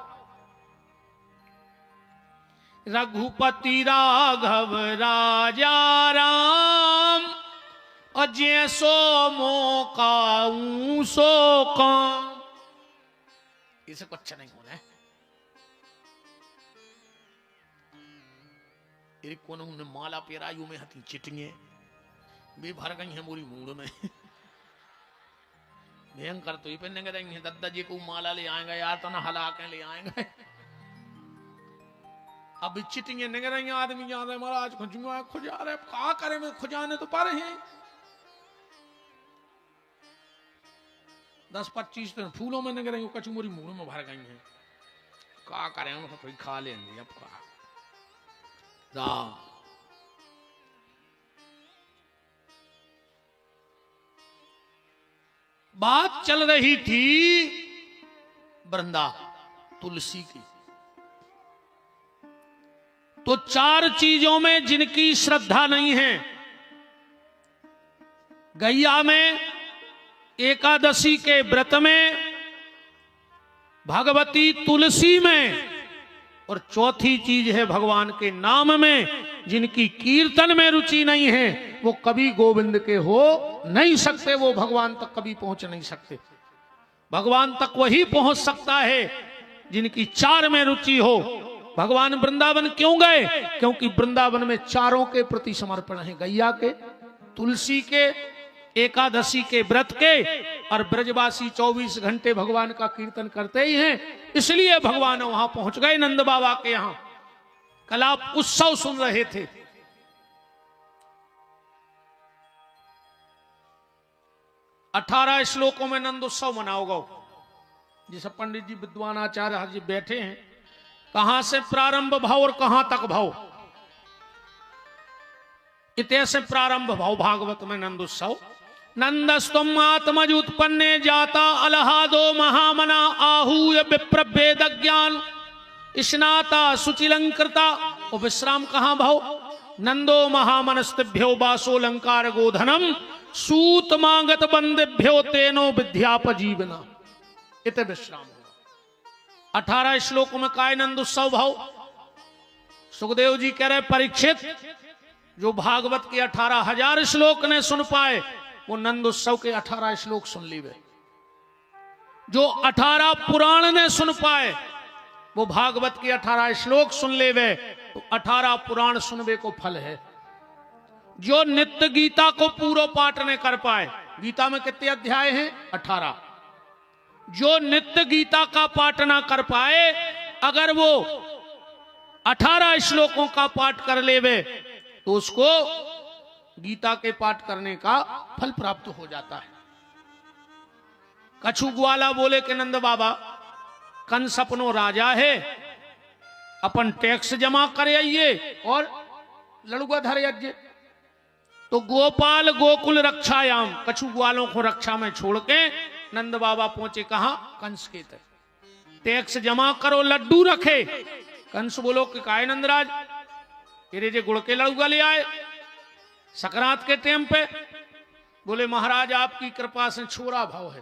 [SPEAKER 1] रघुपति राघव राजा राम, और जैसो मौका सो काम, इसे कुछ नहीं होना है। कौन उन्हें माला पेरायु में हती चिटिंगे भी भर गई है पूरी मूड में। भयंकर तो ये पहनने गए दद्दा जी को माला ले आएगा यार, तो ना हला के ले आएंगे। अब चिटिंगे निकल रही आदमी याद है महाराज खुजुआ खुजा रहे, का करे में खुजाने तो पारे हैं। 10-25 दिन फूलों में निकल रही कचूमरी मुंह में भर गई हैं, का करें उनको कोई खा लेंगे। अब का राम बात चल रही थी वृंदा तुलसी की, तो 4 चीजों में जिनकी श्रद्धा नहीं है, गैया में, एकादशी के व्रत में, भगवती तुलसी में, और चौथी चीज है भगवान के नाम में। जिनकी कीर्तन में रुचि नहीं है वो कभी गोविंद के हो नहीं सकते, वो भगवान तक कभी पहुंच नहीं सकते। भगवान तक वही पहुंच सकता है जिनकी 4 में रुचि हो। भगवान वृंदावन क्यों गए? क्योंकि वृंदावन में 4 के प्रति समर्पण है, गैया के, तुलसी के, एकादशी के व्रत के, और ब्रजवासी 24 घंटे भगवान का कीर्तन करते ही हैं, इसलिए भगवान वहां पहुंच गए नंद बाबा के यहां। कल आप उत्सव सुन रहे थे, 18 श्लोकों में नंद उत्सव मनाओगे, जिसे पंडित जी विद्वान आचार्य जी बैठे हैं, कहां से प्रारंभ भाव और कहां तक भाव, इतने से प्रारंभ भाव भागवत में नंद उत्सव। नंदस्तुम आत्मज उत्पन्ने जाता अलहादो महामना आहूय विप्र वेद ज्ञान स्नाता सुचिलंकृता। और विश्राम कहां भाव? नंदो महामनस्तिभ्यो बासो लंकार गोधनम सूत मांगत बंदिभ्यो तेनो विद्यापजीवना। इत विश्राम हुआ। 18 श्लोकों में काय नंद उत्सव भाव। सुखदेव जी कह रहे परीक्षित, जो भागवत के 18,000 श्लोक ने सुन पाए वो नंद उत्सव के 18 श्लोक सुन लीवे। जो 18 पुराण ने सुन पाए वो भागवत के 18 श्लोक सुन लेवे तो 18 पुराण सुनवे को फल है। जो नित्य गीता को पूरा पाठ ने कर पाए, गीता में कितने अध्याय हैं? 18। जो नित्य गीता का पाठ ना कर पाए, अगर वो 18 श्लोकों का पाठ कर लेवे तो उसको गीता के पाठ करने का फल प्राप्त हो जाता है। कछु ग्वाला बोले कि नंद बाबा, कंस अपनो राजा है, अपन टैक्स जमा करे आइए और लड़ुआ धरे अज्जे। तो गोपाल गोकुल रक्षायाम, कछु ग्वालों को रक्षा में छोड़ के नंद बाबा पहुंचे कहा? कंस के तक। टैक्स जमा करो, लड्डू रखे। कंस बोलो कि काय नंदराज, तेरे जे गुड़ के लड़ुआ ले आए सकरात के टाइम पे? बोले महाराज आपकी कृपा से छोरा भाव है।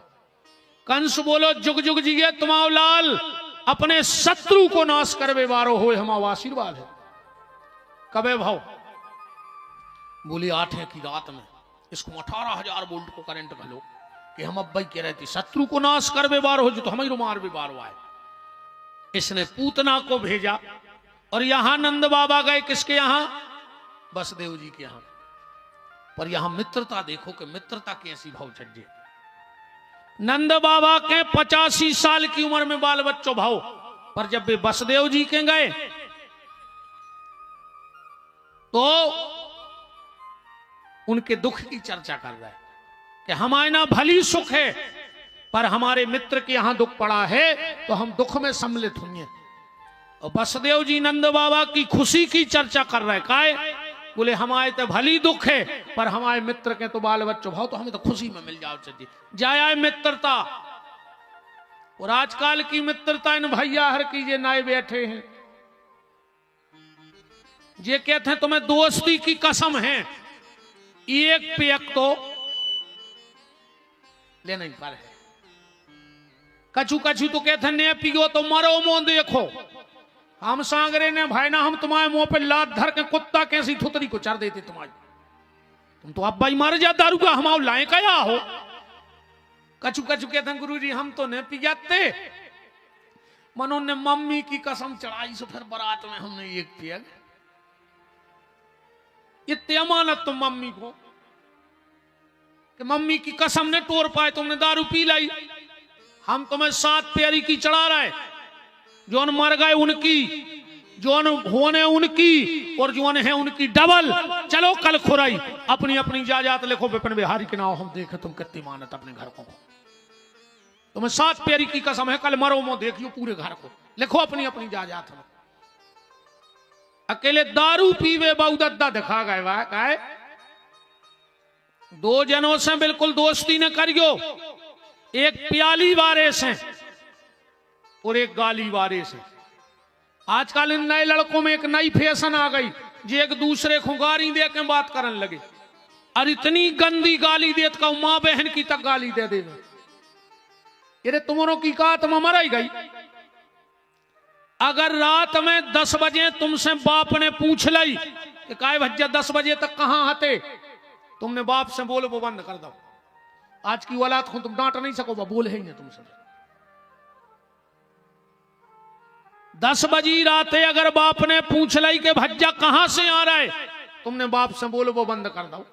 [SPEAKER 1] कंस बोलो जुग जुग जिये तुम्हाओ लाल, अपने शत्रु को नाश करवे वारो हो हमारा आशीर्वाद है। कबे भाव? बोली 8 की रात में इसको 18,000 वोल्ट को करंट घलो कि हम अब भाई कह रहे थे शत्रु को नाश करवे वारो हो जो तो हमें मार भी वारो आए। इसने पूतना को भेजा और यहां नंद बाबा गए किसके यहां? वसुदेव जी के यहां। पर यहां मित्रता देखो कि मित्रता कैसी भाव छज्जे। नंद बाबा के 85 साल की उम्र में बाल बच्चों भाव, पर जब वे वसुदेव जी के गए तो उनके दुख की चर्चा कर रहे हैं कि हमारे ना भली सुख है, पर हमारे मित्र के यहां दुख पड़ा है तो हम दुख में सम्मिलित होंगे। और वसुदेव जी नंद बाबा की खुशी की चर्चा कर रहे हैं। काय? बोले हमारे तो भली दुख है, पर हमारे मित्र के तो बाल बच्चों भाव तो हमें तो खुशी में मिल जाओ चाहिए। जाया मित्रता। और आजकल की मित्रता इन भैया हर कीजिए नए बैठे हैं, ये कहते हैं तुम्हें दोस्ती की कसम है, एक पे एक तो लेना ही पर है। कछु कछु तो कहते हैं ने पियो तो मरो मो देखो। हम सांगरे ने भाई ना हम तुम्हारे मुंह पे लात धर के कुत्ता कैसी थुतरी को चढ़ देते तुम्हारी। तुम तो अब भाई मार जा दारू का हम लाए क्या हो। कछु कछु कहते हैं गुरु जी हम तो नहीं पी जाते, मनो ने मम्मी की कसम चढ़ाई सो फिर बारात में हमने एक पिया। इतनी अमानत तुम मम्मी को कि मम्मी की कसम ने तोड़ पाए, तुमने दारू पी लाई। हम तुम्हें 7 प्यारी की चढ़ा रहे, जोन मर गए उनकी, जोन होने उनकी और जोन है उनकी डबल। चलो कल खुराई अपनी अपनी जायदाद लिखो विपिन बिहारी के नाम, हम देखे तुम कितनी मानत अपने घर को। तुम्हें 7 प्यारी की कसम है, कल मरो मो देखियो पूरे घर को, लिखो अपनी अपनी जायदाद में। अकेले दारू पीवे बहुदत्ता दिखा गए वाह। 2 जनों से बिल्कुल दोस्ती न करियो, एक प्याली वारे से और एक गाली वारे से। आजकल इन नए लड़कों में एक नई फैशन आ गई, जो एक दूसरे को गाली दे के बात करने लगे। और इतनी गंदी गाली देत का मां बहन की तक गाली दे देगा। ये तुम्हारों की कात में मराई गई। अगर रात में 10 बजे तुमसे बाप ने पूछ ली कि काय भज्जा 10 बजे तक कहां हते, तुमने बाप से बोलो वो बंद कर दो। आज की औलाद को तुम डांट नहीं सको, बोल है तुमसे। 10 बजी रात है, अगर बाप ने पूछ ली कि भज्जा कहां से आ रहा है, तुमने बाप से बोलो वो बंद कर दो।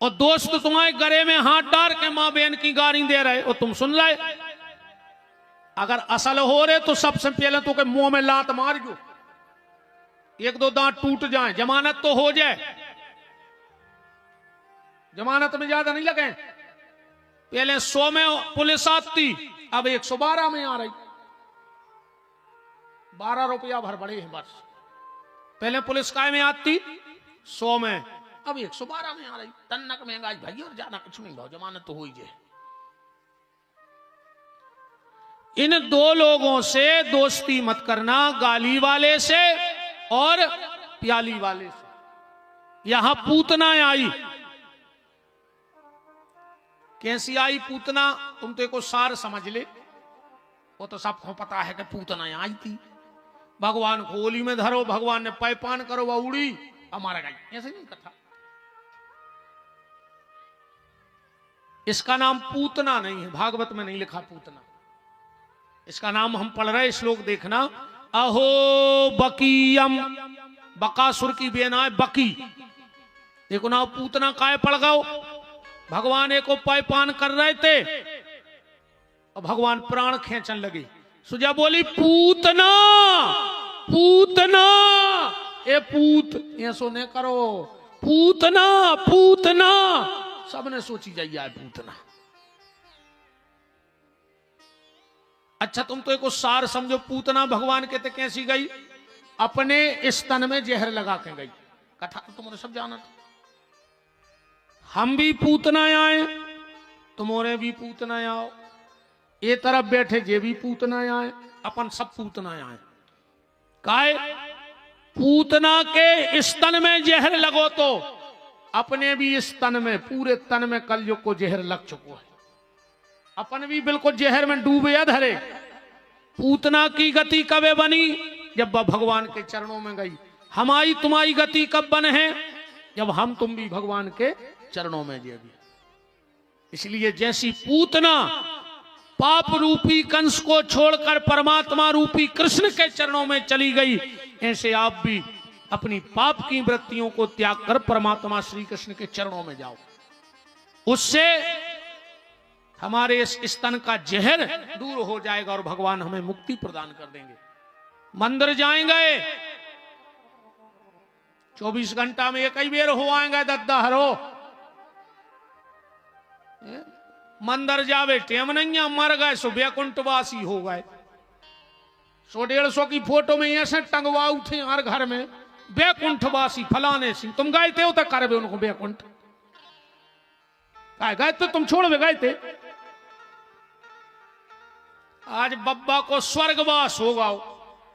[SPEAKER 1] और दोस्त तुम्हारे गले में हाथ डाल के मां बहन की गाली दे रहे और तुम सुन रहे। अगर असल हो रहे तो सबसे पहले तो के मुंह में लात मार जो, 1-2 दांत टूट जाए, जमानत तो हो जाए। जमानत में ज्यादा नहीं लगे। पहले 100 में पुलिस आती, अब 112 में आ रही। 12 रुपया भर बड़े हैं बस। पहले पुलिस काय में आती 100 में, अब 112 में आ रही। तन्नक महंगाई भाई, और ज्यादा कुछ नहीं भाव, जमानत तो हो ही जाए। इन 2 लोगों से दोस्ती मत करना, गाली वाले से और प्याली वाले से। यहां पूतना आई, कैसी आई पूतना? तुम तो एको सार समझ ले, वो तो सबको पता है कि पूतना आई थी। भगवान को ओली में धरो, भगवान ने पैपान करो, वह उड़ी हमारा गई, ऐसे नहीं कथा। इसका नाम पूतना नहीं है, भागवत में नहीं लिखा पूतना। इसका नाम हम पढ़ रहे श्लोक देखना, अहो बकीयम, बकासुर की बेना है बकी। देखो ना पूतना काय पड़ गओ, भगवान एको पैपान कर रहे थे और भगवान प्राण खींचन लगे। सुजा बोली पूतना, पूतना, ए पूत, ये सोने करो, पूतना, पूतना। सबने सोची जाइए पूतना। अच्छा तुम तो एको सार समझो, पूतना भगवान कहते कैसी गई? अपने स्तन में जहर लगा के गई। कथा तो तुमने सब जाना था। हम भी पूतना आए, तुम्हारे भी पूतना आओ, ये तरफ बैठे जे भी पूतना आए, अपन सब पूतना आए। काय पूतना के स्तन में जहर लगो तो अपने भी स्तन में, पूरे तन में कलयुग को जहर लग चुको है। अपन भी बिल्कुल जहर में डूबे अधरे। पूतना की गति कब बनी? जब वह भगवान के चरणों में गई। हमारी तुम्हारी गति कब बने है? जब हम तुम भी भगवान के चरणों में जेगी। इसलिए जैसी पूतना पाप रूपी कंस को छोड़कर परमात्मा रूपी कृष्ण के चरणों में चली गई, ऐसे आप भी अपनी पाप की वृत्तियों को त्याग कर परमात्मा श्री कृष्ण के चरणों में जाओ। उससे हमारे इस स्तन का जहर दूर हो जाएगा और भगवान हमें मुक्ति प्रदान कर देंगे। मंदिर जाएंगे 24 घंटा में एक ही बेर हो आएंगे, दद्दा हरो मंदिर जावे टेम नहीं, मर गए सो बैकुंठवासी हो गए। 100-150 की फोटो में ऐसे टंगवा उठे हर घर में, बैकुंठवासी फलाने सिंह। तुम गए थे उतर कर उनको बैकुंठ गए थे, तुम छोड़ गए थे। आज बब्बा को स्वर्गवास होगा।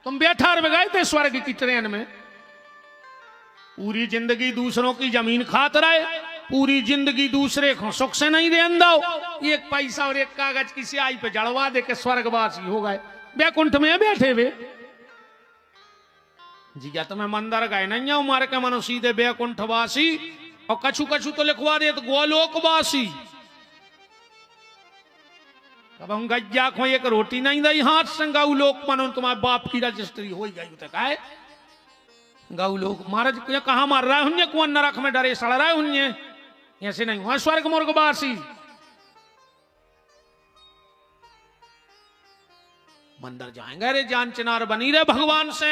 [SPEAKER 1] तुम बैठा गए थे स्वर्ग की ट्रेन में। पूरी जिंदगी दूसरों की जमीन खात रहे, पूरी जिंदगी दूसरे को सुख से नहीं देन दो। एक पैसा और एक कागज की स्याही पे जड़वा दे के स्वर्गवासी हो गए, बैकुंठ में बैठे हुए। जी क्या तुम्हें मंदिर गए नहीं हो, मारे के मनो सीधे बैकुंठवासी, और कछु कछु तो लिखवा दे तो गोलोकवासी। अब हम गज्जा को एक रोटी नहीं दई हाथ से, गौ लोक मनो तुम्हारे बाप की रजिस्ट्री हो गई तक है। गौ लोक महाराज कहा मार रहा है, कौन नरक में डरे सड़ रहा है, ऐसे नहीं हुआ स्वर्ग मुर्गवासी। मंदिर जाएंगे रे, जान चिनार बनी रहे भगवान से।